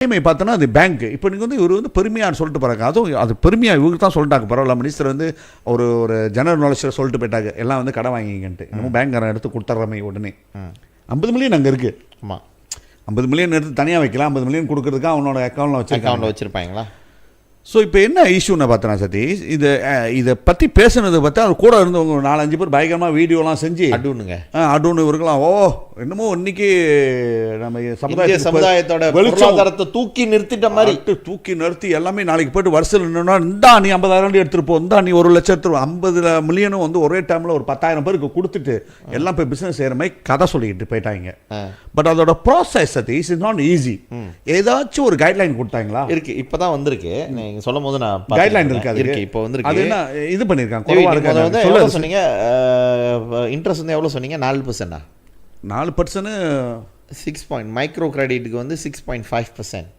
EMI பார்த்தோன்னா அது bank. இப்போ நீங்கள் வந்து இவர் வந்து பெருமையாக சொல்லிட்டு போகிறாங்க. அதுவும் அது பெருமையாக இவருக்கு தான் சொல்லிட்டாங்க. பரவாயில்ல, மினிஸ்டர் வந்து ஒரு ஜெனரல் நாலேஜில் சொல்லிட்டு போயிட்டாங்க, எல்லாம் வந்து கடன் வாங்கிங்கன்ட்டு. நம்ம பேங்க்காரன் எடுத்து கொடுத்துட்றமே உடனே. 50 மில்லியன் அங்கே இருக்குது. ஆமாம், 50 மில்லியன் எடுத்து தனியாக வைக்கலாம். 50 மில்லியன் கொடுக்குறதுக்கு அவனோட அக்கௌண்ட்டில் வச்சுருப்பாங்களா? ஸோ இப்போ என்ன இஷ்யூன்னு பார்த்தோன்னா சதீஷ், இதை பற்றி பேசுனதை பார்த்தா அது கூட இருந்தவங்க 4-5 பேர் பயங்கரமாக வீடியோலாம் செஞ்சு அடுன்னு இவருக்கலாம் என்னமோ இன்னைக்கு நம்ம சமுதாயத்தோட வெளிச்சத்தை தூக்கி நிறுத்திட்ட மாதிரி தூக்கி நிறுத்தி எல்லாமே நாளைக்கு போய்ட்டு வருஷம் நின்றுனா இந்தா நீ 50,000 எடுத்துகிட்டு போ, இந்தா நீ 1 லட்சம் எடுத்துரு, 50 மில்லியனும் வந்து ஒரே டைமில் ஒரு 10,000 பேருக்கு கொடுத்துட்டு எல்லாம் போய் பிஸ்னஸ் செய்கிற மாதிரி கதை சொல்லிக்கிட்டு போயிட்டாங்க. பட் அதோட process Satish is not easy. ஏதாச்சும் ஒரு கைட்லைன் கொடுத்தாங்களா? இருக்கு, இப்போ தான் வந்திருக்கு. நீங்கள் சொல்லும் போது நான் கைட்லைன் இருக்காது. இப்போ வந்து அது என்ன இது பண்ணியிருக்காங்க? எவ்வளோ சொன்னீங்க இன்ட்ரெஸ்ட் வந்து எவ்வளோ சொன்னீங்க? 4%. 4% 6 மைக்ரோ கிரெடிட்டுக்கு வந்து 6.5%.